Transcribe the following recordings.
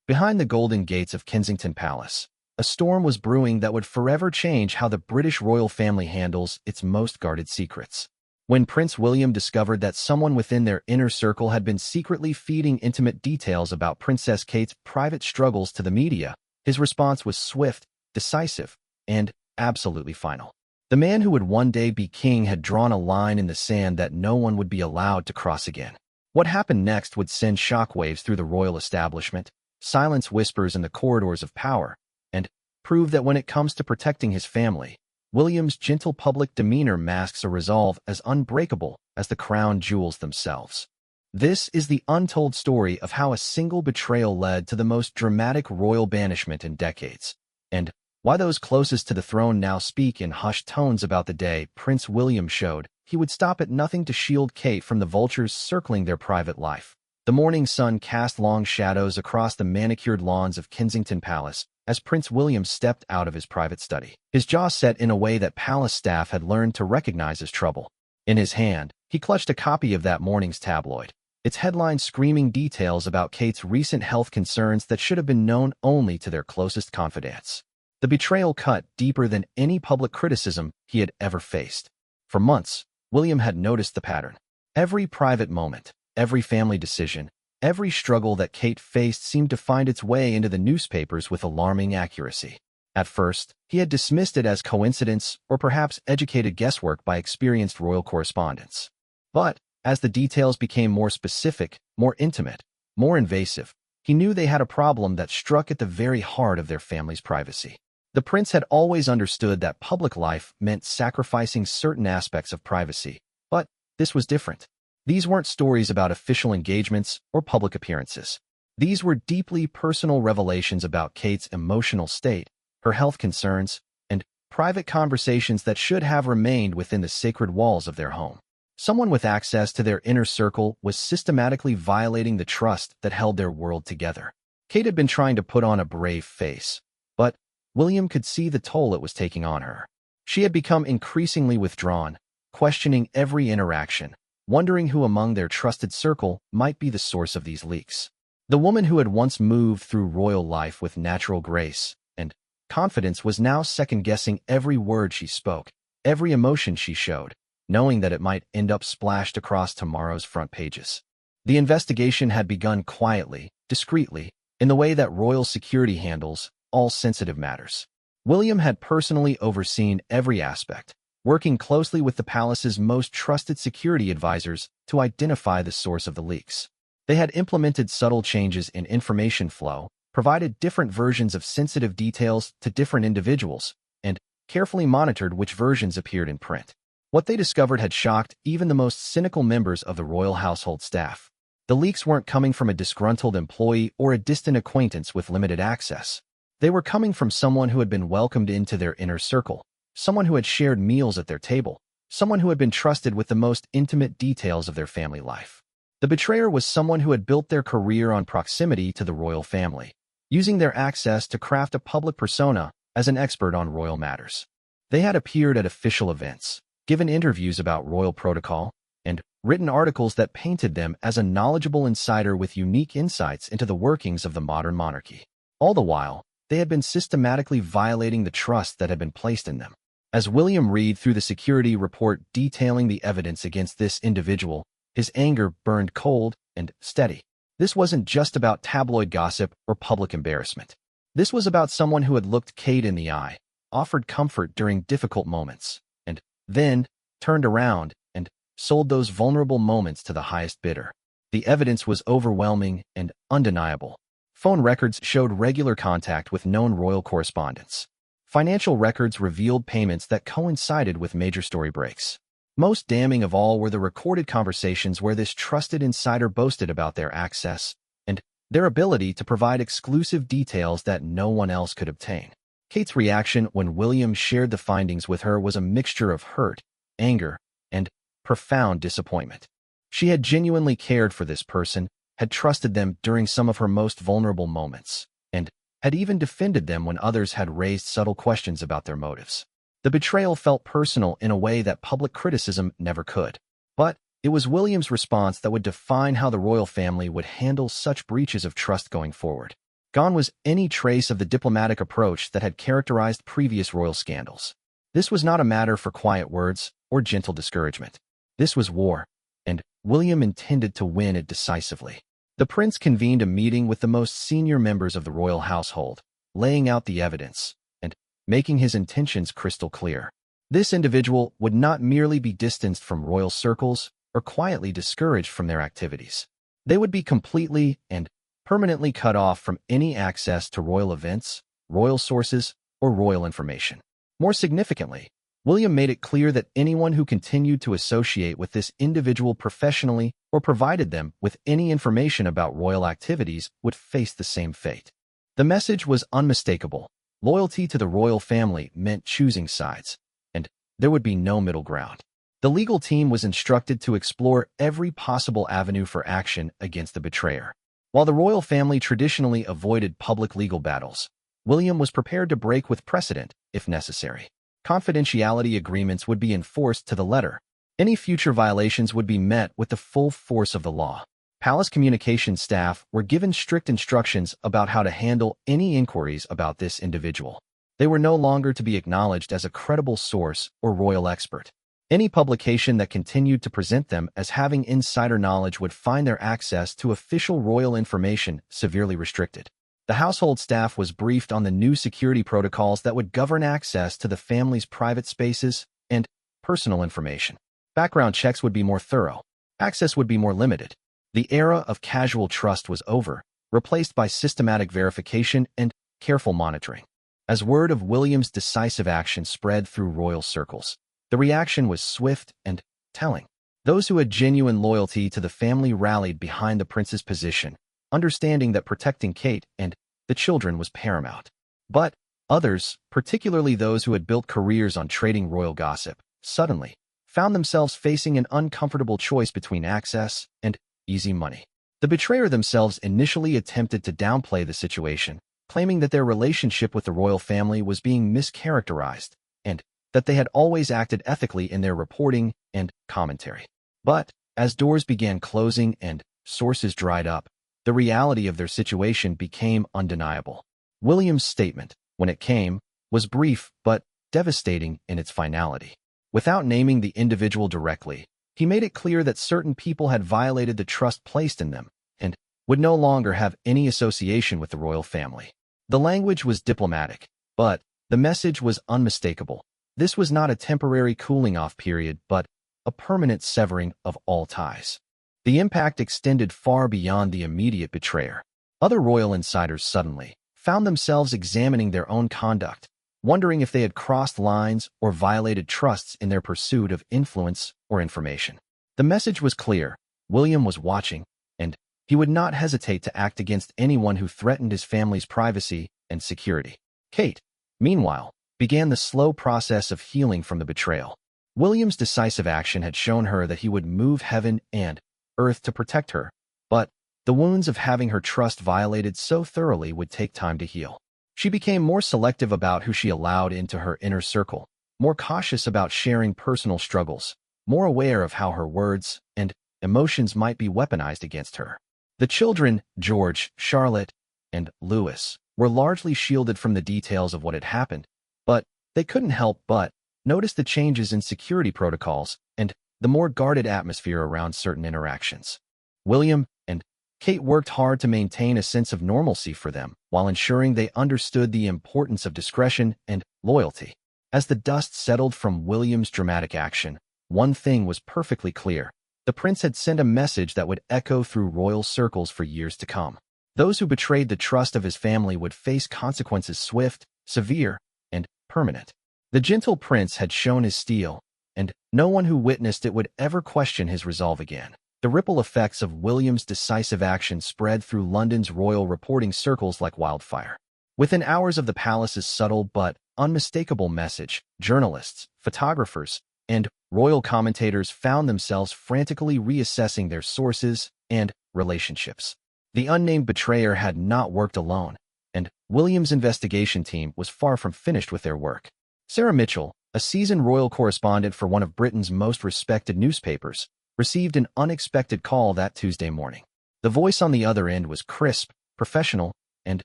Behind the golden gates of Kensington Palace, a storm was brewing that would forever change how the British royal family handles its most guarded secrets. When Prince William discovered that someone within their inner circle had been secretly feeding intimate details about Princess Kate's private struggles to the media, his response was swift, decisive, and absolutely final. The man who would one day be king had drawn a line in the sand that no one would be allowed to cross again. What happened next would send shockwaves through the royal establishment, silence whispers in the corridors of power, and prove that when it comes to protecting his family, William's gentle public demeanor masks a resolve as unbreakable as the crown jewels themselves. This is the untold story of how a single betrayal led to the most dramatic royal banishment in decades, and why those closest to the throne now speak in hushed tones about the day Prince William showed he would stop at nothing to shield Kate from the vultures circling their private life. The morning sun cast long shadows across the manicured lawns of Kensington Palace as Prince William stepped out of his private study, his jaw set in a way that palace staff had learned to recognize as trouble. In his hand, he clutched a copy of that morning's tabloid, its headline screaming details about Kate's recent health concerns that should have been known only to their closest confidants. The betrayal cut deeper than any public criticism he had ever faced. For months, William had noticed the pattern. Every private moment, every family decision, every struggle that Kate faced seemed to find its way into the newspapers with alarming accuracy. At first, he had dismissed it as coincidence or perhaps educated guesswork by experienced royal correspondents. But as the details became more specific, more intimate, more invasive, he knew they had a problem that struck at the very heart of their family's privacy. The prince had always understood that public life meant sacrificing certain aspects of privacy, but this was different. These weren't stories about official engagements or public appearances. These were deeply personal revelations about Kate's emotional state, her health concerns, and private conversations that should have remained within the sacred walls of their home. Someone with access to their inner circle was systematically violating the trust that held their world together. Kate had been trying to put on a brave face, but William could see the toll it was taking on her. She had become increasingly withdrawn, questioning every interaction, wondering who among their trusted circle might be the source of these leaks. The woman who had once moved through royal life with natural grace and confidence was now second-guessing every word she spoke, every emotion she showed, knowing that it might end up splashed across tomorrow's front pages. The investigation had begun quietly, discreetly, in the way that royal security handles all sensitive matters. William had personally overseen every aspect, working closely with the palace's most trusted security advisors to identify the source of the leaks. They had implemented subtle changes in information flow, provided different versions of sensitive details to different individuals, and carefully monitored which versions appeared in print. What they discovered had shocked even the most cynical members of the royal household staff. The leaks weren't coming from a disgruntled employee or a distant acquaintance with limited access. They were coming from someone who had been welcomed into their inner circle, someone who had shared meals at their table, someone who had been trusted with the most intimate details of their family life. The betrayer was someone who had built their career on proximity to the royal family, using their access to craft a public persona as an expert on royal matters. They had appeared at official events, given interviews about royal protocol, and written articles that painted them as a knowledgeable insider with unique insights into the workings of the modern monarchy. All the while, they had been systematically violating the trust that had been placed in them. As William read through the security report detailing the evidence against this individual, his anger burned cold and steady. This wasn't just about tabloid gossip or public embarrassment. This was about someone who had looked Kate in the eye, offered comfort during difficult moments, and then turned around and sold those vulnerable moments to the highest bidder. The evidence was overwhelming and undeniable. Phone records showed regular contact with known royal correspondents. Financial records revealed payments that coincided with major story breaks. Most damning of all were the recorded conversations where this trusted insider boasted about their access and their ability to provide exclusive details that no one else could obtain. Kate's reaction when William shared the findings with her was a mixture of hurt, anger, and profound disappointment. She had genuinely cared for this person, had trusted them during some of her most vulnerable moments, and had even defended them when others had raised subtle questions about their motives. The betrayal felt personal in a way that public criticism never could. But it was William's response that would define how the royal family would handle such breaches of trust going forward. Gone was any trace of the diplomatic approach that had characterized previous royal scandals. This was not a matter for quiet words or gentle discouragement. This was war, and William intended to win it decisively. The prince convened a meeting with the most senior members of the royal household, laying out the evidence and making his intentions crystal clear. This individual would not merely be distanced from royal circles or quietly discouraged from their activities. They would be completely and permanently cut off from any access to royal events, royal sources, or royal information. More significantly, William made it clear that anyone who continued to associate with this individual professionally or provided them with any information about royal activities would face the same fate. The message was unmistakable. Loyalty to the royal family meant choosing sides, and there would be no middle ground. The legal team was instructed to explore every possible avenue for action against the betrayer. While the royal family traditionally avoided public legal battles, William was prepared to break with precedent if necessary. Confidentiality agreements would be enforced to the letter. Any future violations would be met with the full force of the law. Palace communications staff were given strict instructions about how to handle any inquiries about this individual. They were no longer to be acknowledged as a credible source or royal expert. Any publication that continued to present them as having insider knowledge would find their access to official royal information severely restricted. The household staff was briefed on the new security protocols that would govern access to the family's private spaces and personal information. Background checks would be more thorough. Access would be more limited. The era of casual trust was over, replaced by systematic verification and careful monitoring. As word of William's decisive action spread through royal circles, the reaction was swift and telling. Those who had genuine loyalty to the family rallied behind the prince's position, understanding that protecting Kate and the children was paramount. But others, particularly those who had built careers on trading royal gossip, suddenly found themselves facing an uncomfortable choice between access and easy money. The betrayer themselves initially attempted to downplay the situation, claiming that their relationship with the royal family was being mischaracterized and that they had always acted ethically in their reporting and commentary. But as doors began closing and sources dried up, the reality of their situation became undeniable. William's statement, when it came, was brief but devastating in its finality. Without naming the individual directly, he made it clear that certain people had violated the trust placed in them and would no longer have any association with the royal family. The language was diplomatic, but the message was unmistakable. This was not a temporary cooling-off period, but a permanent severing of all ties. The impact extended far beyond the immediate betrayer. Other royal insiders suddenly found themselves examining their own conduct, wondering if they had crossed lines or violated trusts in their pursuit of influence or information. The message was clear. William was watching, and he would not hesitate to act against anyone who threatened his family's privacy and security. Kate, meanwhile, began the slow process of healing from the betrayal. William's decisive action had shown her that he would move heaven and earth to protect her, but the wounds of having her trust violated so thoroughly would take time to heal. She became more selective about who she allowed into her inner circle, more cautious about sharing personal struggles, more aware of how her words and emotions might be weaponized against her. The children, George, Charlotte, and Louis, were largely shielded from the details of what had happened, but they couldn't help but notice the changes in security protocols and the more guarded atmosphere around certain interactions. William and Kate worked hard to maintain a sense of normalcy for them while ensuring they understood the importance of discretion and loyalty. As the dust settled from William's dramatic action, one thing was perfectly clear. The prince had sent a message that would echo through royal circles for years to come. Those who betrayed the trust of his family would face consequences swift, severe, and permanent. The gentle prince had shown his steel, and no one who witnessed it would ever question his resolve again. The ripple effects of William's decisive action spread through London's royal reporting circles like wildfire. Within hours of the palace's subtle but unmistakable message, journalists, photographers, and royal commentators found themselves frantically reassessing their sources and relationships. The unnamed betrayer had not worked alone, and William's investigation team was far from finished with their work. Sarah Mitchell, a seasoned royal correspondent for one of Britain's most respected newspapers, received an unexpected call that Tuesday morning. The voice on the other end was crisp, professional, and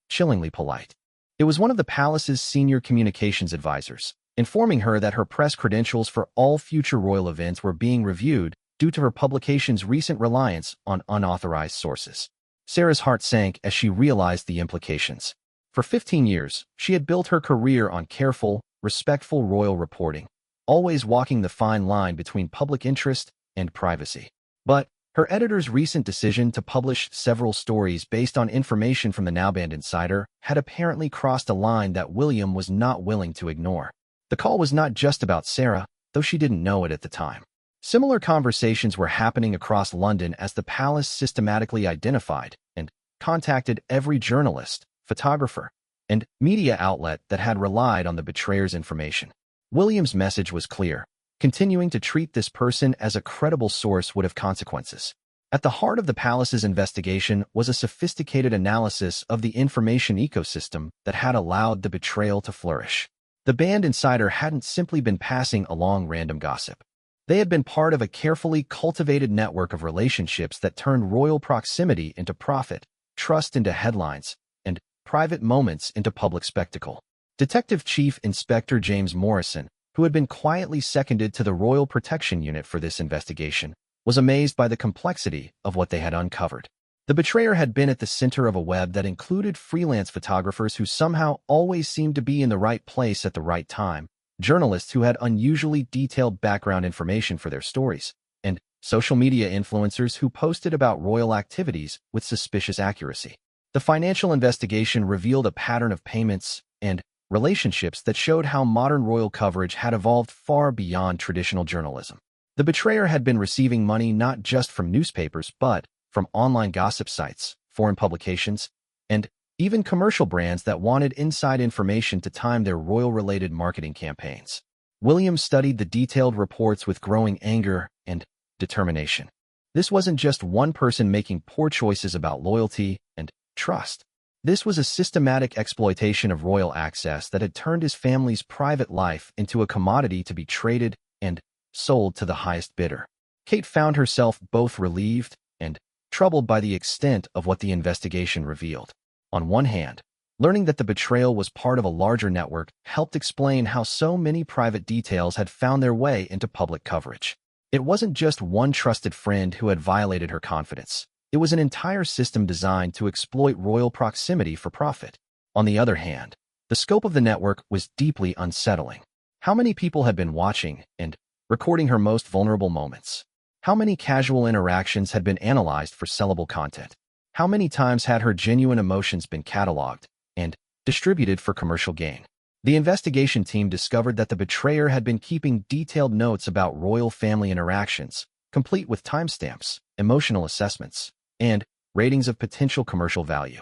chillingly polite. It was one of the palace's senior communications advisors, informing her that her press credentials for all future royal events were being reviewed due to her publication's recent reliance on unauthorized sources. Sarah's heart sank as she realized the implications. For 15 years, she had built her career on careful, respectful royal reporting, always walking the fine line between public interest and privacy. But her editor's recent decision to publish several stories based on information from the now-banned insider had apparently crossed a line that William was not willing to ignore. The call was not just about Sarah, though she didn't know it at the time. Similar conversations were happening across London as the palace systematically identified and contacted every journalist, photographer, and media outlet that had relied on the betrayer's information. William's message was clear. Continuing to treat this person as a credible source would have consequences. At the heart of the palace's investigation was a sophisticated analysis of the information ecosystem that had allowed the betrayal to flourish. The banned insider hadn't simply been passing along random gossip. They had been part of a carefully cultivated network of relationships that turned royal proximity into profit, trust into headlines, and private moments into public spectacle. Detective Chief Inspector James Morrison, who had been quietly seconded to the Royal Protection Unit for this investigation, was amazed by the complexity of what they had uncovered. The betrayer had been at the center of a web that included freelance photographers who somehow always seemed to be in the right place at the right time, journalists who had unusually detailed background information for their stories, and social media influencers who posted about royal activities with suspicious accuracy. The financial investigation revealed a pattern of payments and relationships that showed how modern royal coverage had evolved far beyond traditional journalism. The betrayer had been receiving money not just from newspapers but from online gossip sites, foreign publications, and even commercial brands that wanted inside information to time their royal-related marketing campaigns. William studied the detailed reports with growing anger and determination. This wasn't just one person making poor choices about loyalty and trust. This was a systematic exploitation of royal access that had turned his family's private life into a commodity to be traded and sold to the highest bidder. Kate found herself both relieved and troubled by the extent of what the investigation revealed. On one hand, learning that the betrayal was part of a larger network helped explain how so many private details had found their way into public coverage. It wasn't just one trusted friend who had violated her confidence. It was an entire system designed to exploit royal proximity for profit. On the other hand, the scope of the network was deeply unsettling. How many people had been watching and recording her most vulnerable moments? How many casual interactions had been analyzed for sellable content? How many times had her genuine emotions been cataloged and distributed for commercial gain? The investigation team discovered that the betrayer had been keeping detailed notes about royal family interactions, complete with timestamps, emotional assessments, and ratings of potential commercial value.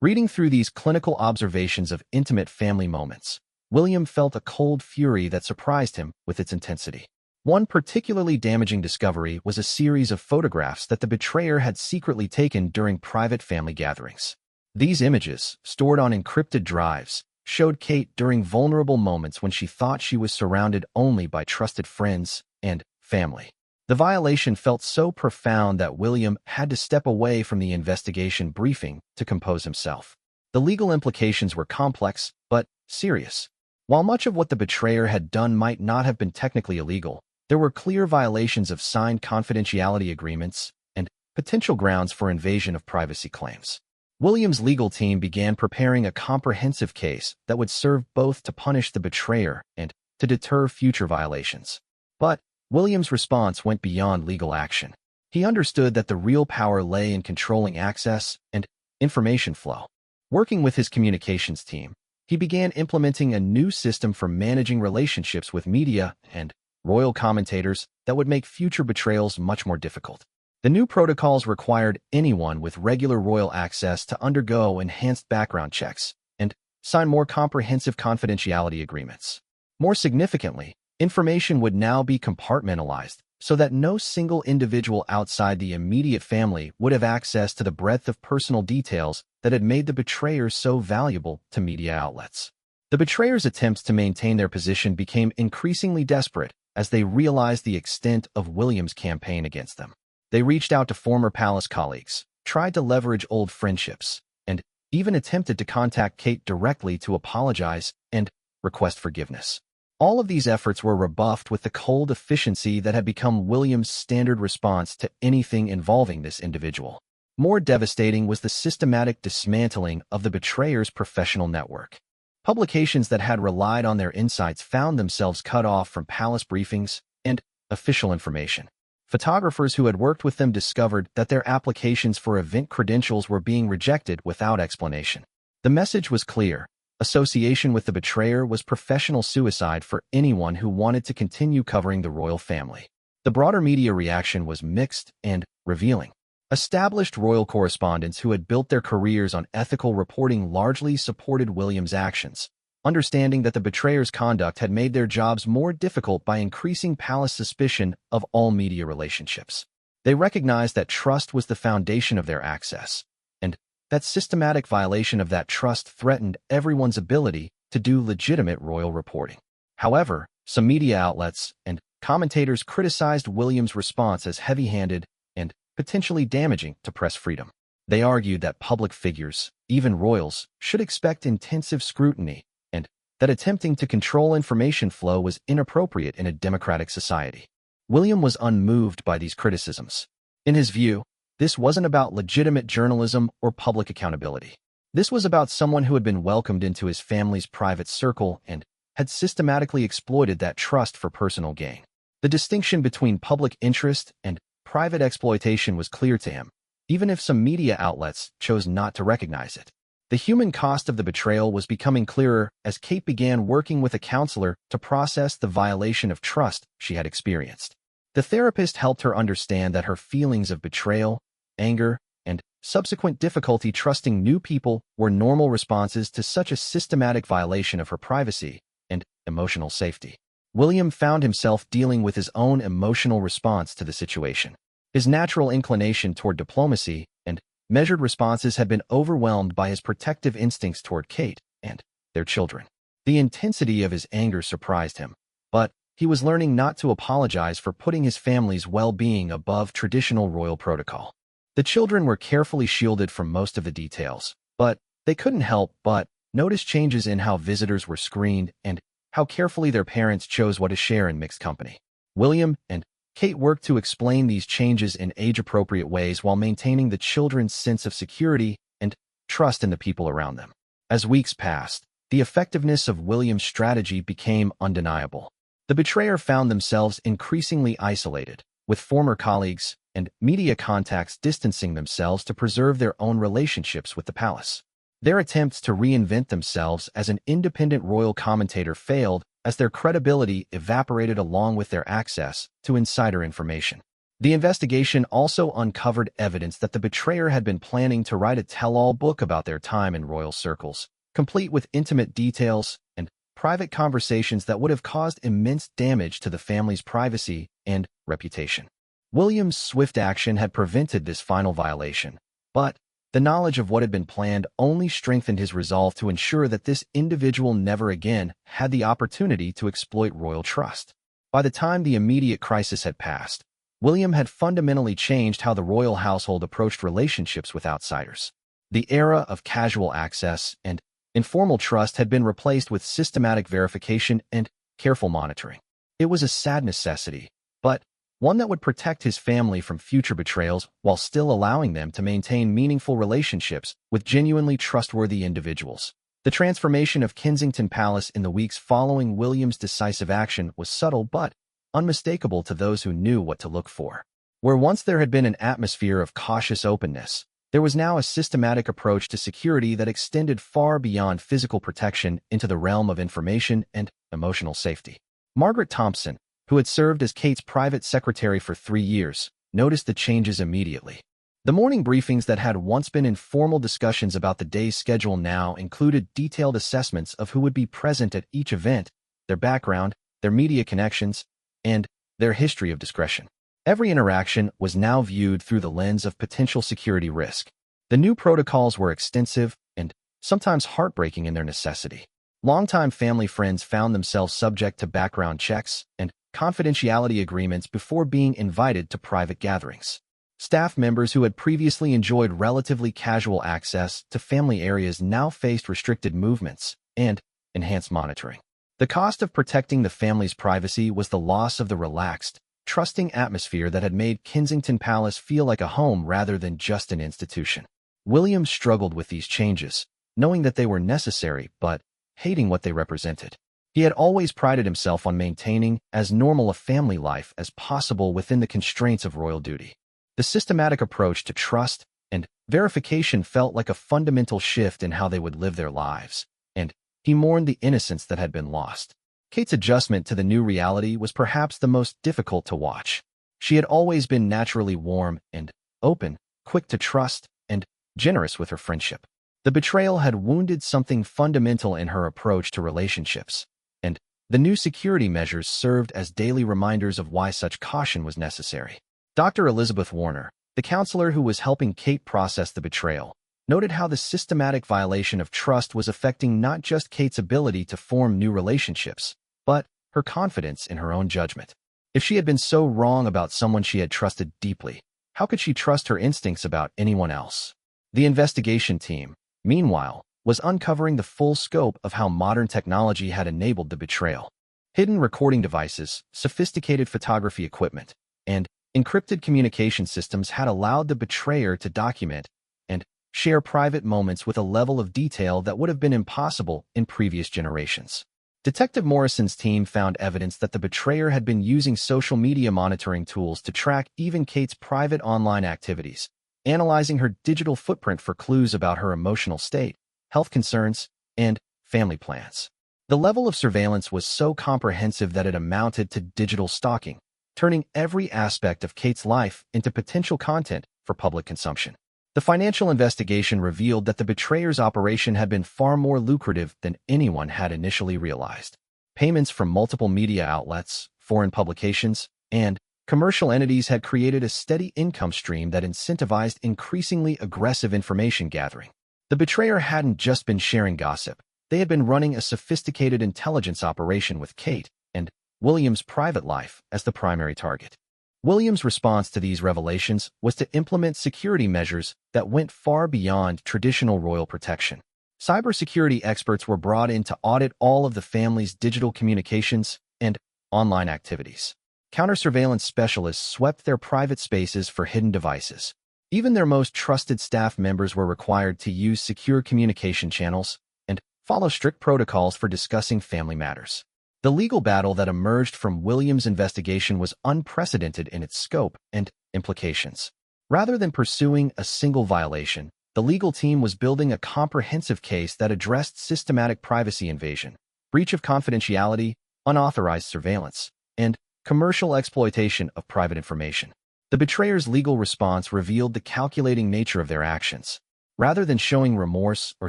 Reading through these clinical observations of intimate family moments, William felt a cold fury that surprised him with its intensity. One particularly damaging discovery was a series of photographs that the betrayer had secretly taken during private family gatherings. These images, stored on encrypted drives, showed Kate during vulnerable moments when she thought she was surrounded only by trusted friends and family. The violation felt so profound that William had to step away from the investigation briefing to compose himself. The legal implications were complex, but serious. While much of what the betrayer had done might not have been technically illegal, there were clear violations of signed confidentiality agreements and potential grounds for invasion of privacy claims. William's legal team began preparing a comprehensive case that would serve both to punish the betrayer and to deter future violations. But William's response went beyond legal action. He understood that the real power lay in controlling access and information flow. Working with his communications team, he began implementing a new system for managing relationships with media and royal commentators that would make future betrayals much more difficult. The new protocols required anyone with regular royal access to undergo enhanced background checks and sign more comprehensive confidentiality agreements. More significantly, information would now be compartmentalized so that no single individual outside the immediate family would have access to the breadth of personal details that had made the betrayer so valuable to media outlets. The betrayer's attempts to maintain their position became increasingly desperate as they realized the extent of William's campaign against them. They reached out to former palace colleagues, tried to leverage old friendships, and even attempted to contact Kate directly to apologize and request forgiveness. All of these efforts were rebuffed with the cold efficiency that had become William's standard response to anything involving this individual. More devastating was the systematic dismantling of the betrayer's professional network. Publications that had relied on their insights found themselves cut off from palace briefings and official information. Photographers who had worked with them discovered that their applications for event credentials were being rejected without explanation. The message was clear. Association with the betrayer was professional suicide for anyone who wanted to continue covering the royal family. The broader media reaction was mixed and revealing. Established royal correspondents who had built their careers on ethical reporting largely supported William's actions, understanding that the betrayer's conduct had made their jobs more difficult by increasing palace suspicion of all media relationships. They recognized that trust was the foundation of their access, and that systematic violation of that trust threatened everyone's ability to do legitimate royal reporting. However, some media outlets and commentators criticized William's response as heavy-handed and potentially damaging to press freedom. They argued that public figures, even royals, should expect intensive scrutiny and that attempting to control information flow was inappropriate in a democratic society. William was unmoved by these criticisms. In his view, this wasn't about legitimate journalism or public accountability. This was about someone who had been welcomed into his family's private circle and had systematically exploited that trust for personal gain. The distinction between public interest and private exploitation was clear to him, even if some media outlets chose not to recognize it. The human cost of the betrayal was becoming clearer as Kate began working with a counselor to process the violation of trust she had experienced. The therapist helped her understand that her feelings of betrayal, anger, and subsequent difficulty trusting new people were normal responses to such a systematic violation of her privacy and emotional safety. William found himself dealing with his own emotional response to the situation. His natural inclination toward diplomacy and measured responses had been overwhelmed by his protective instincts toward Kate and their children. The intensity of his anger surprised him, but he was learning not to apologize for putting his family's well-being above traditional royal protocol. The children were carefully shielded from most of the details, but they couldn't help but notice changes in how visitors were screened and how carefully their parents chose what to share in mixed company. William and Kate worked to explain these changes in age-appropriate ways while maintaining the children's sense of security and trust in the people around them. As weeks passed, the effectiveness of William's strategy became undeniable. The betrayer found themselves increasingly isolated, with former colleagues and media contacts distancing themselves to preserve their own relationships with the palace. Their attempts to reinvent themselves as an independent royal commentator failed as their credibility evaporated along with their access to insider information. The investigation also uncovered evidence that the betrayer had been planning to write a tell-all book about their time in royal circles, complete with intimate details and private conversations that would have caused immense damage to the family's privacy and reputation. William's swift action had prevented this final violation, but the knowledge of what had been planned only strengthened his resolve to ensure that this individual never again had the opportunity to exploit royal trust. By the time the immediate crisis had passed, William had fundamentally changed how the royal household approached relationships with outsiders. The era of casual access and informal trust had been replaced with systematic verification and careful monitoring. It was a sad necessity, but one that would protect his family from future betrayals while still allowing them to maintain meaningful relationships with genuinely trustworthy individuals. The transformation of Kensington Palace in the weeks following William's decisive action was subtle but unmistakable to those who knew what to look for. Where once there had been an atmosphere of cautious openness, there was now a systematic approach to security that extended far beyond physical protection into the realm of information and emotional safety. Margaret Thompson, who had served as Kate's private secretary for 3 years, noticed the changes immediately. The morning briefings that had once been informal discussions about the day's schedule now included detailed assessments of who would be present at each event, their background, their media connections, and their history of discretion. Every interaction was now viewed through the lens of potential security risk. The new protocols were extensive and sometimes heartbreaking in their necessity. Longtime family friends found themselves subject to background checks and confidentiality agreements before being invited to private gatherings. Staff members who had previously enjoyed relatively casual access to family areas now faced restricted movements and enhanced monitoring. The cost of protecting the family's privacy was the loss of the relaxed, trusting atmosphere that had made Kensington Palace feel like a home rather than just an institution. William struggled with these changes, knowing that they were necessary but hating what they represented. He had always prided himself on maintaining as normal a family life as possible within the constraints of royal duty. The systematic approach to trust and verification felt like a fundamental shift in how they would live their lives, and he mourned the innocence that had been lost. Kate's adjustment to the new reality was perhaps the most difficult to watch. She had always been naturally warm and open, quick to trust, and generous with her friendship. The betrayal had wounded something fundamental in her approach to relationships, and the new security measures served as daily reminders of why such caution was necessary. Dr. Elizabeth Warner, the counselor who was helping Kate process the betrayal, noted how the systematic violation of trust was affecting not just Kate's ability to form new relationships, but her confidence in her own judgment. If she had been so wrong about someone she had trusted deeply, how could she trust her instincts about anyone else? The investigation team, meanwhile, was uncovering the full scope of how modern technology had enabled the betrayal. Hidden recording devices, sophisticated photography equipment, and encrypted communication systems had allowed the betrayer to document and share private moments with a level of detail that would have been impossible in previous generations. Detective Morrison's team found evidence that the betrayer had been using social media monitoring tools to track even Kate's private online activities, analyzing her digital footprint for clues about her emotional state, health concerns, and family plans. The level of surveillance was so comprehensive that it amounted to digital stalking, turning every aspect of Kate's life into potential content for public consumption. The financial investigation revealed that the betrayer's operation had been far more lucrative than anyone had initially realized. Payments from multiple media outlets, foreign publications, and commercial entities had created a steady income stream that incentivized increasingly aggressive information gathering. The betrayer hadn't just been sharing gossip. They had been running a sophisticated intelligence operation with Kate and William's private life as the primary target. William's response to these revelations was to implement security measures that went far beyond traditional royal protection. Cybersecurity experts were brought in to audit all of the family's digital communications and online activities. Counter-surveillance specialists swept their private spaces for hidden devices. Even their most trusted staff members were required to use secure communication channels and follow strict protocols for discussing family matters. The legal battle that emerged from William's investigation was unprecedented in its scope and implications. Rather than pursuing a single violation, the legal team was building a comprehensive case that addressed systematic privacy invasion, breach of confidentiality, unauthorized surveillance, and commercial exploitation of private information. The betrayer's legal response revealed the calculating nature of their actions. Rather than showing remorse or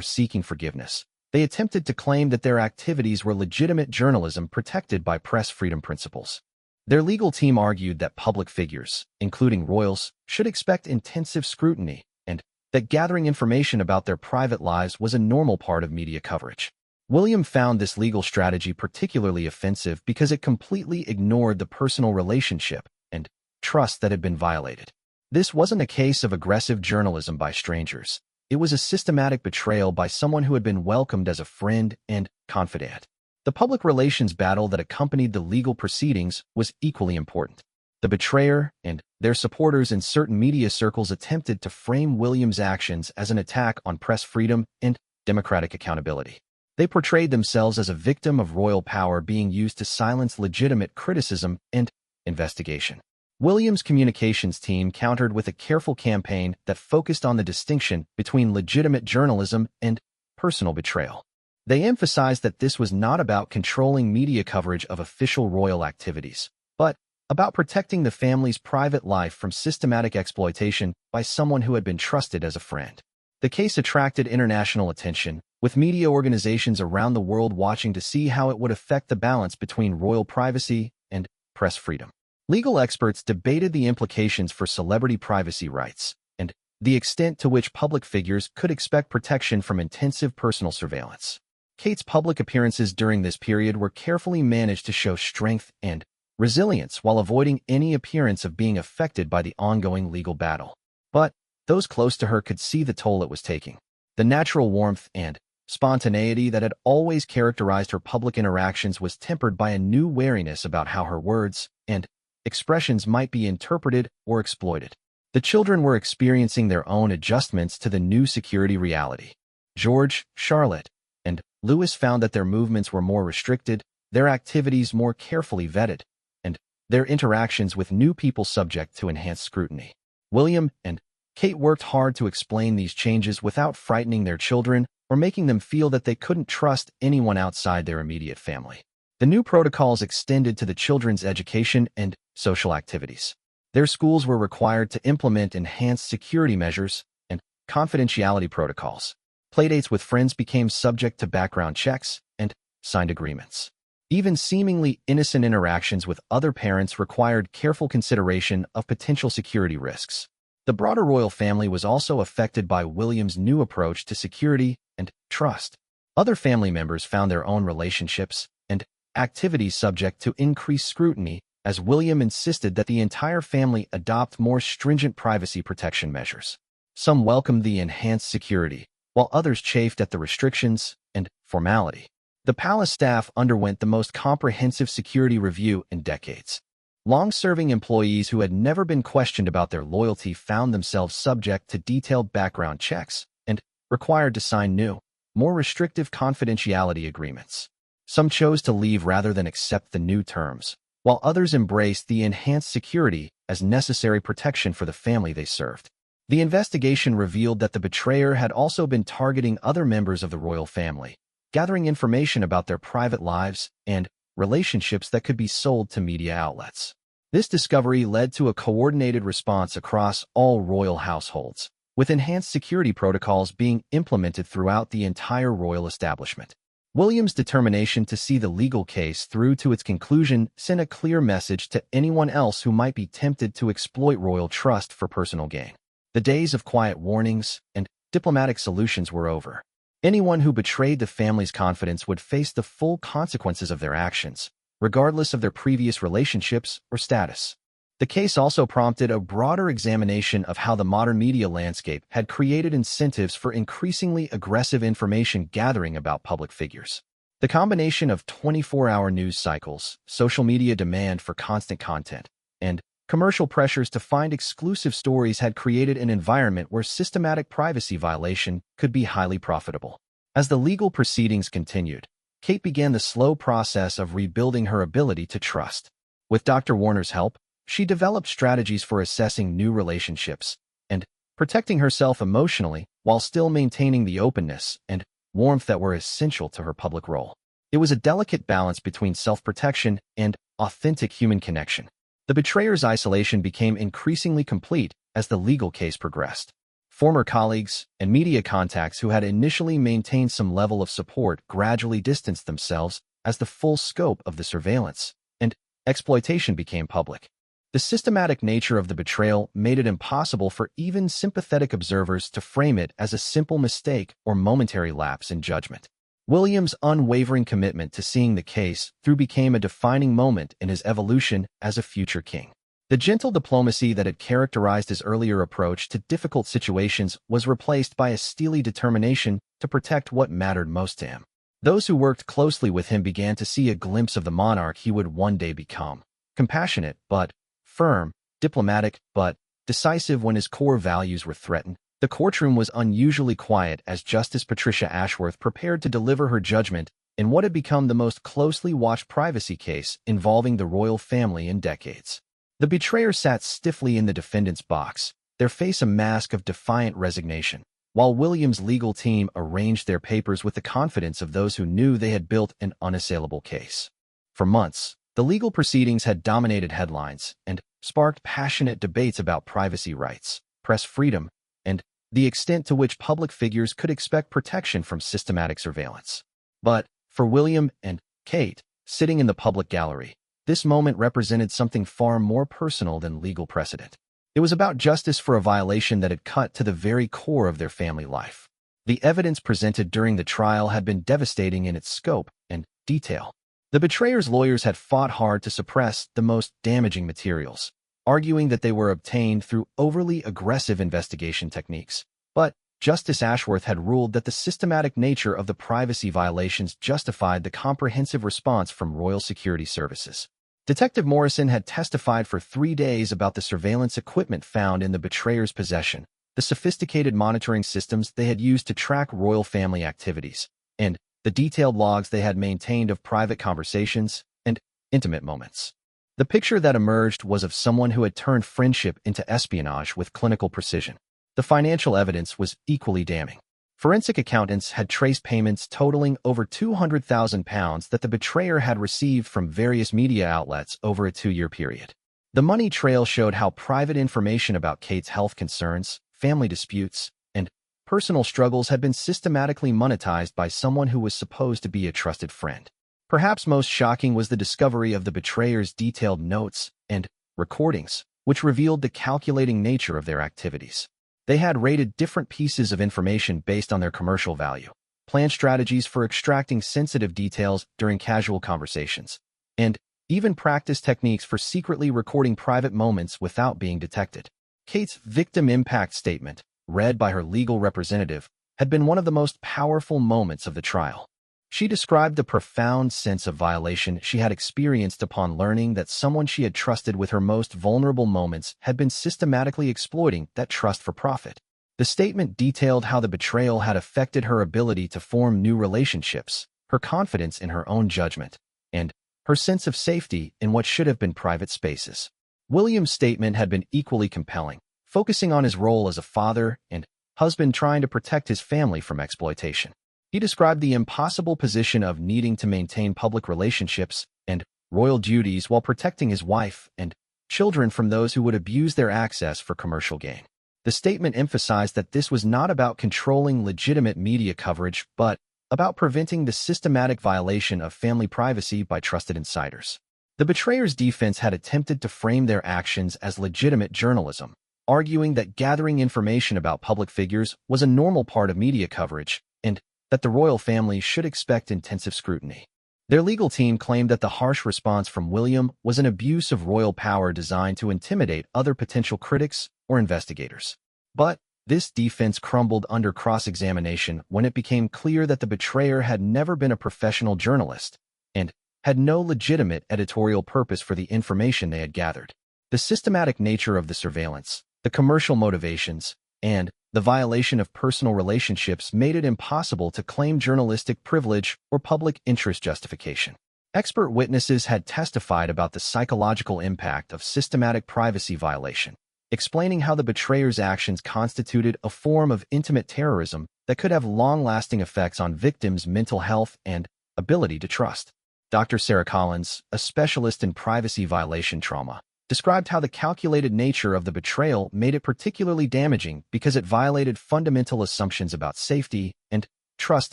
seeking forgiveness, they attempted to claim that their activities were legitimate journalism protected by press freedom principles. Their legal team argued that public figures, including royals, should expect intensive scrutiny and that gathering information about their private lives was a normal part of media coverage. William found this legal strategy particularly offensive because it completely ignored the personal relationship and trust that had been violated. This wasn't a case of aggressive journalism by strangers. It was a systematic betrayal by someone who had been welcomed as a friend and confidant. The public relations battle that accompanied the legal proceedings was equally important. The betrayer and their supporters in certain media circles attempted to frame William's actions as an attack on press freedom and democratic accountability. They portrayed themselves as a victim of royal power being used to silence legitimate criticism and investigation. William's communications team countered with a careful campaign that focused on the distinction between legitimate journalism and personal betrayal. They emphasized that this was not about controlling media coverage of official royal activities, but about protecting the family's private life from systematic exploitation by someone who had been trusted as a friend. The case attracted international attention, with media organizations around the world watching to see how it would affect the balance between royal privacy and press freedom. Legal experts debated the implications for celebrity privacy rights and the extent to which public figures could expect protection from intensive personal surveillance. Kate's public appearances during this period were carefully managed to show strength and resilience while avoiding any appearance of being affected by the ongoing legal battle. But those close to her could see the toll it was taking. The natural warmth and spontaneity that had always characterized her public interactions was tempered by a new wariness about how her words and expressions might be interpreted or exploited. The children were experiencing their own adjustments to the new security reality. George, Charlotte, and Louis found that their movements were more restricted, their activities more carefully vetted, and their interactions with new people subject to enhanced scrutiny. William and Kate worked hard to explain these changes without frightening their children or making them feel that they couldn't trust anyone outside their immediate family. The new protocols extended to the children's education and social activities. Their schools were required to implement enhanced security measures and confidentiality protocols. Playdates with friends became subject to background checks and signed agreements. Even seemingly innocent interactions with other parents required careful consideration of potential security risks. The broader royal family was also affected by William's new approach to security and trust. Other family members found their own relationships and activities subject to increased scrutiny as William insisted that the entire family adopt more stringent privacy protection measures. Some welcomed the enhanced security, while others chafed at the restrictions and formality. The palace staff underwent the most comprehensive security review in decades. Long-serving employees who had never been questioned about their loyalty found themselves subject to detailed background checks and required to sign new, more restrictive confidentiality agreements. Some chose to leave rather than accept the new terms, while others embraced the enhanced security as necessary protection for the family they served. The investigation revealed that the betrayer had also been targeting other members of the royal family, gathering information about their private lives and relationships that could be sold to media outlets. This discovery led to a coordinated response across all royal households, with enhanced security protocols being implemented throughout the entire royal establishment. William's determination to see the legal case through to its conclusion sent a clear message to anyone else who might be tempted to exploit royal trust for personal gain. The days of quiet warnings and diplomatic solutions were over. Anyone who betrayed the family's confidence would face the full consequences of their actions, regardless of their previous relationships or status. The case also prompted a broader examination of how the modern media landscape had created incentives for increasingly aggressive information gathering about public figures. The combination of 24-hour news cycles, social media demand for constant content, and commercial pressures to find exclusive stories had created an environment where systematic privacy violation could be highly profitable. As the legal proceedings continued, Kate began the slow process of rebuilding her ability to trust. With Dr. Warner's help, she developed strategies for assessing new relationships and protecting herself emotionally while still maintaining the openness and warmth that were essential to her public role. It was a delicate balance between self-protection and authentic human connection. The betrayer's isolation became increasingly complete as the legal case progressed. Former colleagues and media contacts who had initially maintained some level of support gradually distanced themselves as the full scope of the surveillance and exploitation became public. The systematic nature of the betrayal made it impossible for even sympathetic observers to frame it as a simple mistake or momentary lapse in judgment. William's unwavering commitment to seeing the case through became a defining moment in his evolution as a future king. The gentle diplomacy that had characterized his earlier approach to difficult situations was replaced by a steely determination to protect what mattered most to him. Those who worked closely with him began to see a glimpse of the monarch he would one day become. Compassionate but firm, diplomatic but decisive when his core values were threatened. The courtroom was unusually quiet as Justice Patricia Ashworth prepared to deliver her judgment in what had become the most closely watched privacy case involving the royal family in decades. The betrayer sat stiffly in the defendant's box, their face a mask of defiant resignation, while William's legal team arranged their papers with the confidence of those who knew they had built an unassailable case. For months, the legal proceedings had dominated headlines and sparked passionate debates about privacy rights, press freedom, and the extent to which public figures could expect protection from systematic surveillance. But for William and Kate, sitting in the public gallery, this moment represented something far more personal than legal precedent. It was about justice for a violation that had cut to the very core of their family life. The evidence presented during the trial had been devastating in its scope and detail. The betrayer's lawyers had fought hard to suppress the most damaging materials, arguing that they were obtained through overly aggressive investigation techniques. But Justice Ashworth had ruled that the systematic nature of the privacy violations justified the comprehensive response from Royal Security Services. Detective Morrison had testified for 3 days about the surveillance equipment found in the betrayer's possession, the sophisticated monitoring systems they had used to track royal family activities, and the detailed logs they had maintained of private conversations and intimate moments. The picture that emerged was of someone who had turned friendship into espionage with clinical precision. The financial evidence was equally damning. Forensic accountants had traced payments totaling over £200,000 that the betrayer had received from various media outlets over a 2-year period. The money trail showed how private information about Kate's health concerns, family disputes, and personal struggles had been systematically monetized by someone who was supposed to be a trusted friend. Perhaps most shocking was the discovery of the betrayer's detailed notes and recordings, which revealed the calculating nature of their activities. They had rated different pieces of information based on their commercial value, planned strategies for extracting sensitive details during casual conversations, and even practiced techniques for secretly recording private moments without being detected. Kate's victim impact statement, read by her legal representative, had been one of the most powerful moments of the trial. She described the profound sense of violation she had experienced upon learning that someone she had trusted with her most vulnerable moments had been systematically exploiting that trust for profit. The statement detailed how the betrayal had affected her ability to form new relationships, her confidence in her own judgment, and her sense of safety in what should have been private spaces. William's statement had been equally compelling, focusing on his role as a father and husband trying to protect his family from exploitation. He described the impossible position of needing to maintain public relationships and royal duties while protecting his wife and children from those who would abuse their access for commercial gain. The statement emphasized that this was not about controlling legitimate media coverage, but about preventing the systematic violation of family privacy by trusted insiders. The betrayer's defense had attempted to frame their actions as legitimate journalism, arguing that gathering information about public figures was a normal part of media coverage and that the royal family should expect intensive scrutiny. Their legal team claimed that the harsh response from William was an abuse of royal power designed to intimidate other potential critics or investigators. But this defense crumbled under cross-examination when it became clear that the betrayer had never been a professional journalist and had no legitimate editorial purpose for the information they had gathered. The systematic nature of the surveillance, the commercial motivations, and the violation of personal relationships made it impossible to claim journalistic privilege or public interest justification. Expert witnesses had testified about the psychological impact of systematic privacy violation, explaining how the betrayer's actions constituted a form of intimate terrorism that could have long-lasting effects on victims' mental health and ability to trust. Dr. Sarah Collins, a specialist in privacy violation trauma, described how the calculated nature of the betrayal made it particularly damaging because it violated fundamental assumptions about safety and trust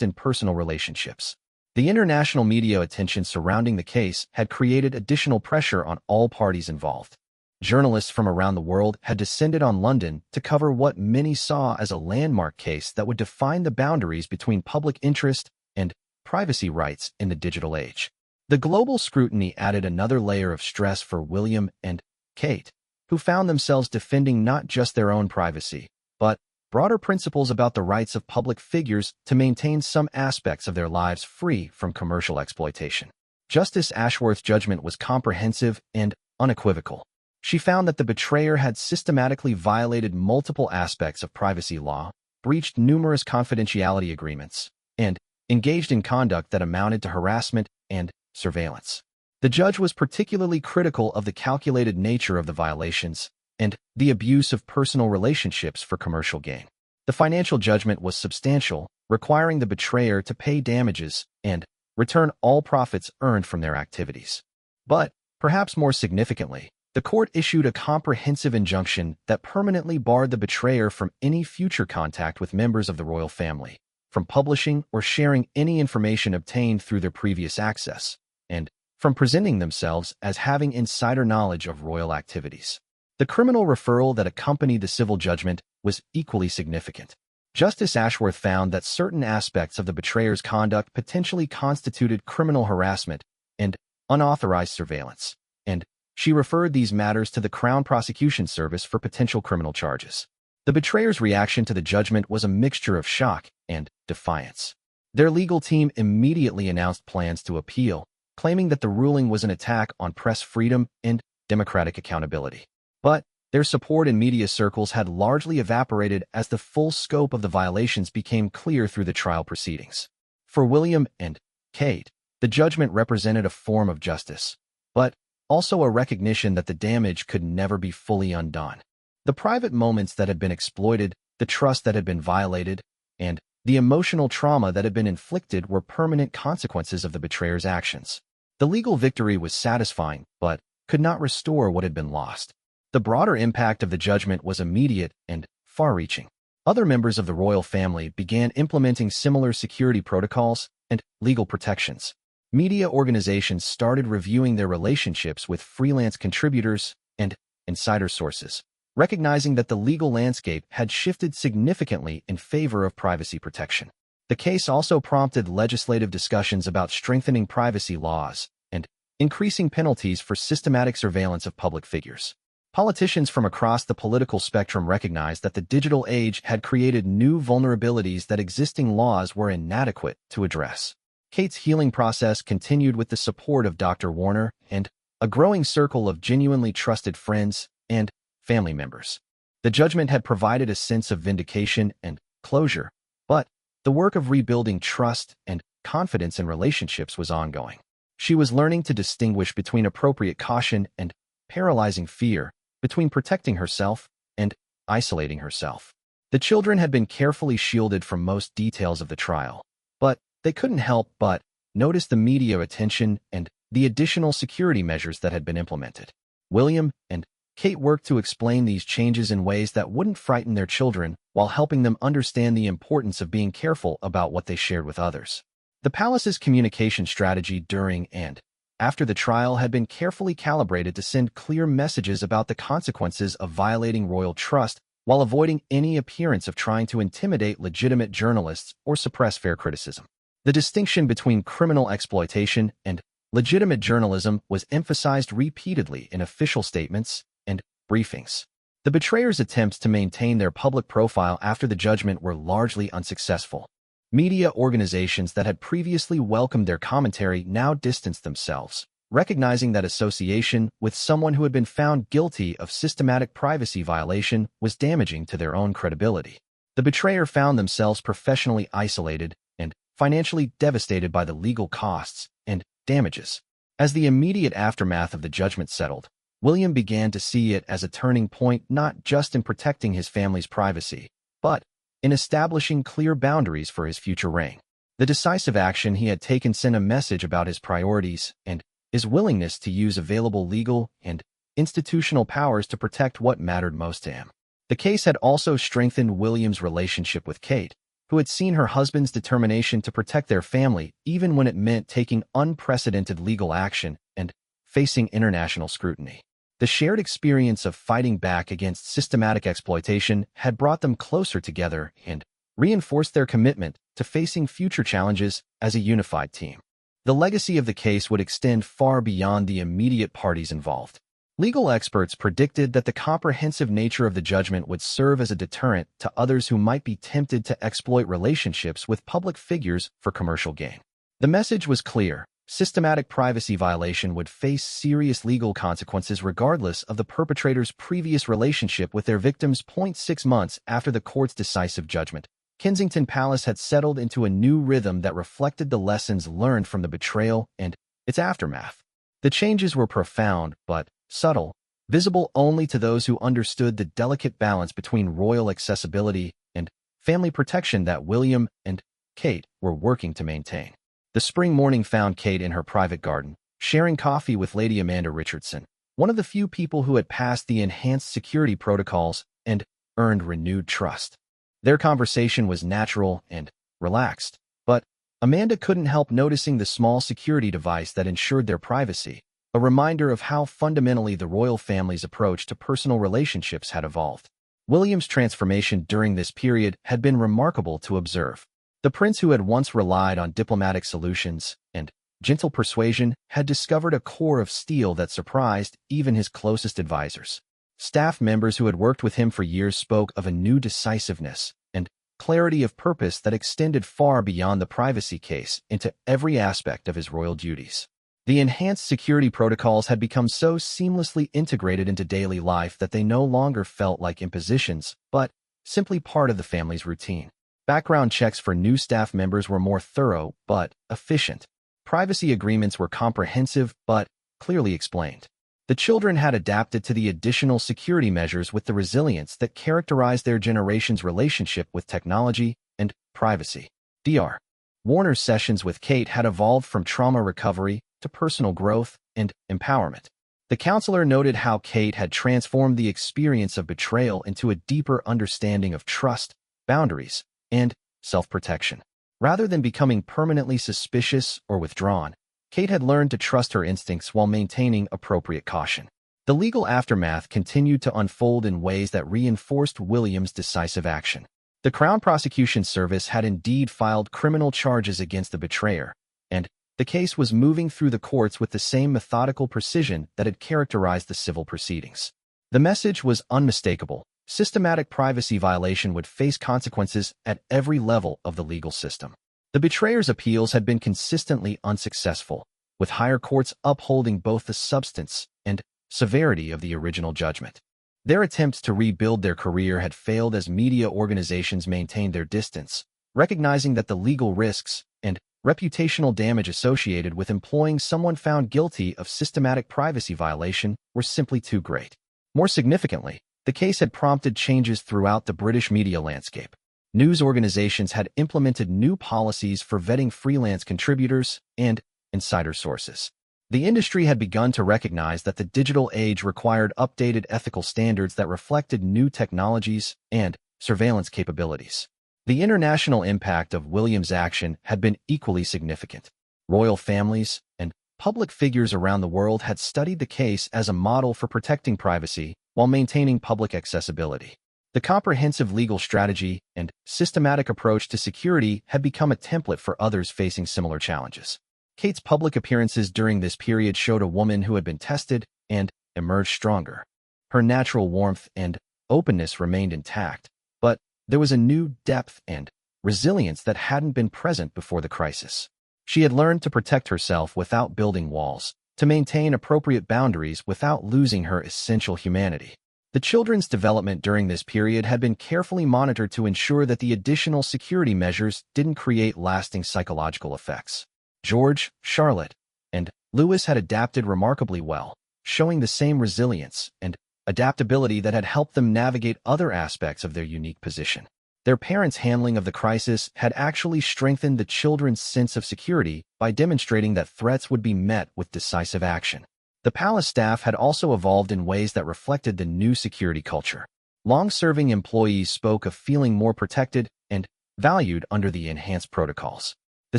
in personal relationships. The international media attention surrounding the case had created additional pressure on all parties involved. Journalists from around the world had descended on London to cover what many saw as a landmark case that would define the boundaries between public interest and privacy rights in the digital age. The global scrutiny added another layer of stress for William and Kate, who found themselves defending not just their own privacy, but broader principles about the rights of public figures to maintain some aspects of their lives free from commercial exploitation. Justice Ashworth's judgment was comprehensive and unequivocal. She found that the betrayer had systematically violated multiple aspects of privacy law, breached numerous confidentiality agreements, and engaged in conduct that amounted to harassment and surveillance. The judge was particularly critical of the calculated nature of the violations and the abuse of personal relationships for commercial gain. The financial judgment was substantial, requiring the betrayer to pay damages and return all profits earned from their activities. But, perhaps more significantly, the court issued a comprehensive injunction that permanently barred the betrayer from any future contact with members of the royal family, from publishing or sharing any information obtained through their previous access, and from presenting themselves as having insider knowledge of royal activities. The criminal referral that accompanied the civil judgment was equally significant. Justice Ashworth found that certain aspects of the betrayer's conduct potentially constituted criminal harassment and unauthorized surveillance, and she referred these matters to the Crown Prosecution Service for potential criminal charges. The betrayers' reaction to the judgment was a mixture of shock and defiance. Their legal team immediately announced plans to appeal, claiming that the ruling was an attack on press freedom and democratic accountability. But their support in media circles had largely evaporated as the full scope of the violations became clear through the trial proceedings. For William and Kate, the judgment represented a form of justice, but also a recognition that the damage could never be fully undone. The private moments that had been exploited, the trust that had been violated, and the emotional trauma that had been inflicted were permanent consequences of the betrayer's actions. The legal victory was satisfying, but could not restore what had been lost. The broader impact of the judgment was immediate and far-reaching. Other members of the royal family began implementing similar security protocols and legal protections. Media organizations started reviewing their relationships with freelance contributors and insider sources, recognizing that the legal landscape had shifted significantly in favor of privacy protection. The case also prompted legislative discussions about strengthening privacy laws and increasing penalties for systematic surveillance of public figures. Politicians from across the political spectrum recognized that the digital age had created new vulnerabilities that existing laws were inadequate to address. Kate's healing process continued with the support of Dr. Warner and a growing circle of genuinely trusted friends and family members. The judgment had provided a sense of vindication and closure, but the work of rebuilding trust and confidence in relationships was ongoing. She was learning to distinguish between appropriate caution and paralyzing fear, between protecting herself and isolating herself. The children had been carefully shielded from most details of the trial, but they couldn't help but notice the media attention and the additional security measures that had been implemented. William and Kate worked to explain these changes in ways that wouldn't frighten their children while helping them understand the importance of being careful about what they shared with others. The palace's communication strategy during and after the trial had been carefully calibrated to send clear messages about the consequences of violating royal trust while avoiding any appearance of trying to intimidate legitimate journalists or suppress fair criticism. The distinction between criminal exploitation and legitimate journalism was emphasized repeatedly in official statements and briefings. The betrayers' attempts to maintain their public profile after the judgment were largely unsuccessful. Media organizations that had previously welcomed their commentary now distanced themselves, recognizing that association with someone who had been found guilty of systematic privacy violation was damaging to their own credibility. The betrayer found themselves professionally isolated and financially devastated by the legal costs and damages. As the immediate aftermath of the judgment settled, William began to see it as a turning point not just in protecting his family's privacy, but in establishing clear boundaries for his future reign. The decisive action he had taken sent a message about his priorities and his willingness to use available legal and institutional powers to protect what mattered most to him. The case had also strengthened William's relationship with Kate, who had seen her husband's determination to protect their family even when it meant taking unprecedented legal action and facing international scrutiny. The shared experience of fighting back against systematic exploitation had brought them closer together and reinforced their commitment to facing future challenges as a unified team. The legacy of the case would extend far beyond the immediate parties involved. Legal experts predicted that the comprehensive nature of the judgment would serve as a deterrent to others who might be tempted to exploit relationships with public figures for commercial gain. The message was clear. Systematic privacy violation would face serious legal consequences regardless of the perpetrator's previous relationship with their victims. 6 months after the court's decisive judgment, Kensington Palace had settled into a new rhythm that reflected the lessons learned from the betrayal and its aftermath. The changes were profound but subtle, visible only to those who understood the delicate balance between royal accessibility and family protection that William and Kate were working to maintain. The spring morning found Kate in her private garden, sharing coffee with Lady Amanda Richardson, one of the few people who had passed the enhanced security protocols and earned renewed trust. Their conversation was natural and relaxed, but Amanda couldn't help noticing the small security device that ensured their privacy, a reminder of how fundamentally the royal family's approach to personal relationships had evolved. William's transformation during this period had been remarkable to observe. The prince who had once relied on diplomatic solutions and gentle persuasion had discovered a core of steel that surprised even his closest advisors. Staff members who had worked with him for years spoke of a new decisiveness and clarity of purpose that extended far beyond the privacy case into every aspect of his royal duties. The enhanced security protocols had become so seamlessly integrated into daily life that they no longer felt like impositions, but simply part of the family's routine. Background checks for new staff members were more thorough but efficient. Privacy agreements were comprehensive but clearly explained. The children had adapted to the additional security measures with the resilience that characterized their generation's relationship with technology and privacy. Dr. Warner's sessions with Kate had evolved from trauma recovery to personal growth and empowerment. The counselor noted how Kate had transformed the experience of betrayal into a deeper understanding of trust, boundaries, and self-protection. Rather than becoming permanently suspicious or withdrawn, Kate had learned to trust her instincts while maintaining appropriate caution. The legal aftermath continued to unfold in ways that reinforced William's decisive action. The Crown Prosecution Service had indeed filed criminal charges against the betrayer, and the case was moving through the courts with the same methodical precision that had characterized the civil proceedings. The message was unmistakable. Systematic privacy violation would face consequences at every level of the legal system. The betrayer's appeals had been consistently unsuccessful, with higher courts upholding both the substance and severity of the original judgment. Their attempts to rebuild their career had failed as media organizations maintained their distance, recognizing that the legal risks and reputational damage associated with employing someone found guilty of systematic privacy violation were simply too great. More significantly, the case had prompted changes throughout the British media landscape. News organizations had implemented new policies for vetting freelance contributors and insider sources. The industry had begun to recognize that the digital age required updated ethical standards that reflected new technologies and surveillance capabilities. The international impact of William's action had been equally significant. Royal families and public figures around the world had studied the case as a model for protecting privacy while maintaining public accessibility. The comprehensive legal strategy and systematic approach to security had become a template for others facing similar challenges. Kate's public appearances during this period showed a woman who had been tested and emerged stronger. Her natural warmth and openness remained intact, but there was a new depth and resilience that hadn't been present before the crisis. She had learned to protect herself without building walls, to maintain appropriate boundaries without losing her essential humanity. The children's development during this period had been carefully monitored to ensure that the additional security measures didn't create lasting psychological effects. George, Charlotte, and Louis had adapted remarkably well, showing the same resilience and adaptability that had helped them navigate other aspects of their unique position. Their parents' handling of the crisis had actually strengthened the children's sense of security by demonstrating that threats would be met with decisive action. The palace staff had also evolved in ways that reflected the new security culture. Long-serving employees spoke of feeling more protected and valued under the enhanced protocols. The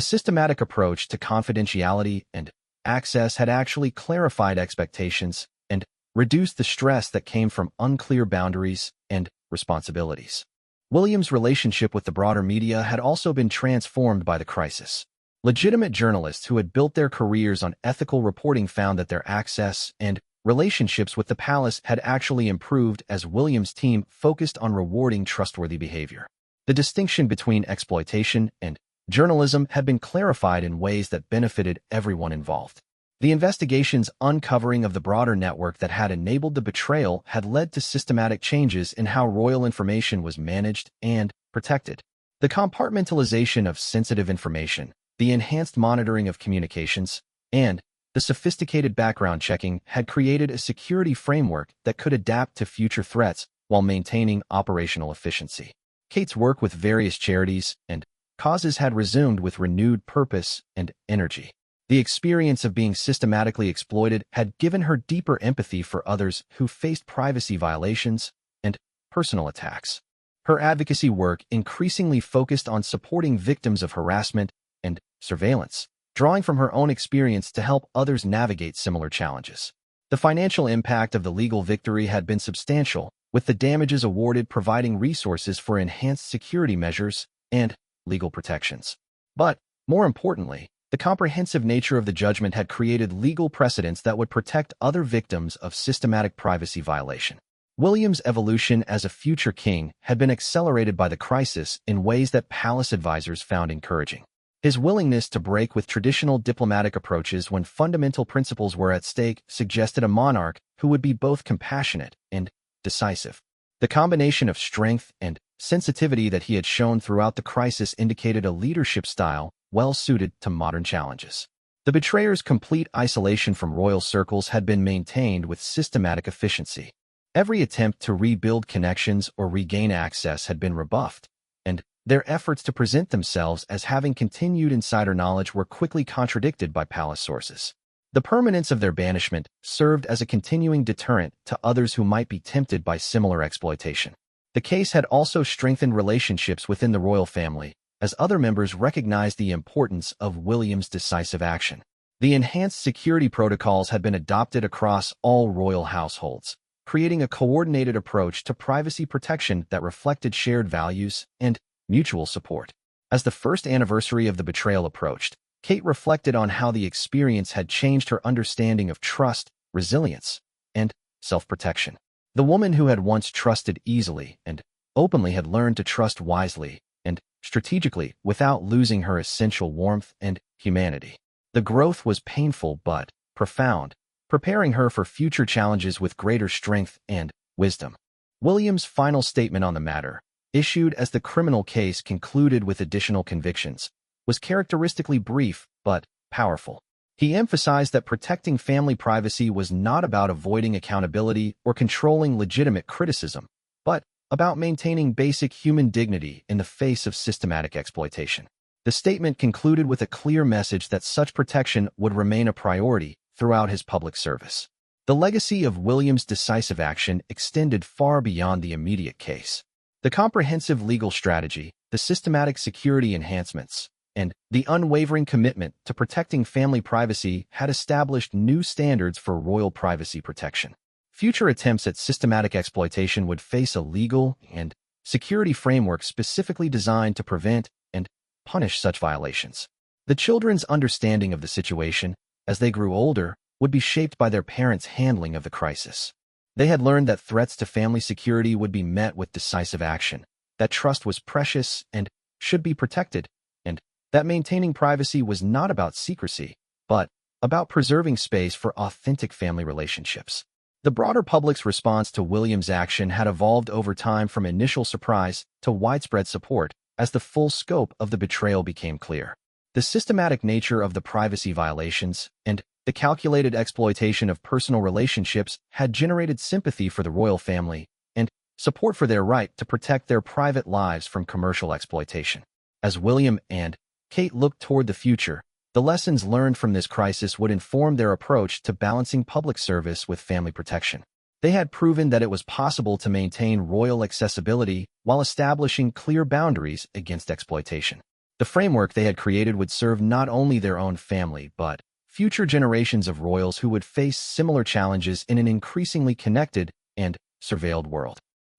systematic approach to confidentiality and access had actually clarified expectations and reduced the stress that came from unclear boundaries and responsibilities. William's relationship with the broader media had also been transformed by the crisis. Legitimate journalists who had built their careers on ethical reporting found that their access and relationships with the palace had actually improved as William's team focused on rewarding trustworthy behavior. The distinction between exploitation and journalism had been clarified in ways that benefited everyone involved. The investigation's uncovering of the broader network that had enabled the betrayal had led to systematic changes in how royal information was managed and protected. The compartmentalization of sensitive information, the enhanced monitoring of communications, and the sophisticated background checking had created a security framework that could adapt to future threats while maintaining operational efficiency. Kate's work with various charities and causes had resumed with renewed purpose and energy. The experience of being systematically exploited had given her deeper empathy for others who faced privacy violations and personal attacks. Her advocacy work increasingly focused on supporting victims of harassment and surveillance, drawing from her own experience to help others navigate similar challenges. The financial impact of the legal victory had been substantial, with the damages awarded providing resources for enhanced security measures and legal protections. But, more importantly, the The comprehensive nature of the judgment had created legal precedents that would protect other victims of systematic privacy violation. William's evolution as a future king had been accelerated by the crisis in ways that palace advisors found encouraging. His willingness to break with traditional diplomatic approaches when fundamental principles were at stake suggested a monarch who would be both compassionate and decisive. The combination of strength and sensitivity that he had shown throughout the crisis indicated a leadership style well-suited to modern challenges. The betrayer's complete isolation from royal circles had been maintained with systematic efficiency. Every attempt to rebuild connections or regain access had been rebuffed, and their efforts to present themselves as having continued insider knowledge were quickly contradicted by palace sources. The permanence of their banishment served as a continuing deterrent to others who might be tempted by similar exploitation. The case had also strengthened relationships within the royal family, as other members recognized the importance of William's decisive action. The enhanced security protocols had been adopted across all royal households, creating a coordinated approach to privacy protection that reflected shared values and mutual support. As the first anniversary of the betrayal approached, Kate reflected on how the experience had changed her understanding of trust, resilience, and self-protection. The woman who had once trusted easily and openly had learned to trust wisely and strategically without losing her essential warmth and humanity. The growth was painful but profound, preparing her for future challenges with greater strength and wisdom. William's final statement on the matter, issued as the criminal case concluded with additional convictions, was characteristically brief but powerful. He emphasized that protecting family privacy was not about avoiding accountability or controlling legitimate criticism, but about maintaining basic human dignity in the face of systematic exploitation. The statement concluded with a clear message that such protection would remain a priority throughout his public service. The legacy of William's decisive action extended far beyond the immediate case. The comprehensive legal strategy, the systematic security enhancements, and the unwavering commitment to protecting family privacy had established new standards for royal privacy protection. Future attempts at systematic exploitation would face a legal and security framework specifically designed to prevent and punish such violations. The children's understanding of the situation, as they grew older, would be shaped by their parents' handling of the crisis. They had learned that threats to family security would be met with decisive action, that trust was precious and should be protected, and that maintaining privacy was not about secrecy, but about preserving space for authentic family relationships. The broader public's response to William's action had evolved over time from initial surprise to widespread support as the full scope of the betrayal became clear. The systematic nature of the privacy violations and the calculated exploitation of personal relationships had generated sympathy for the royal family and support for their right to protect their private lives from commercial exploitation. As William and Kate looked toward the future, the lessons learned from this crisis would inform their approach to balancing public service with family protection. They had proven that it was possible to maintain royal accessibility while establishing clear boundaries against exploitation. The framework they had created would serve not only their own family, but future generations of royals who would face similar challenges in an increasingly connected and surveilled world.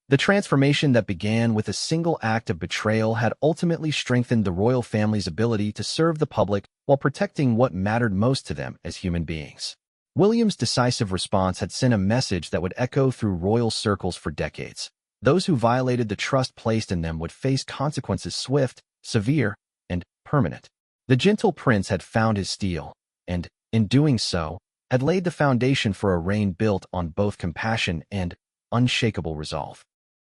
The transformation that began with a single act of betrayal had ultimately strengthened the royal family's ability to serve the public while protecting what mattered most to them as human beings. William's decisive response had sent a message that would echo through royal circles for decades. Those who violated the trust placed in them would face consequences swift, severe, and permanent. The gentle prince had found his steel, and, in doing so, had laid the foundation for a reign built on both compassion and unshakable resolve.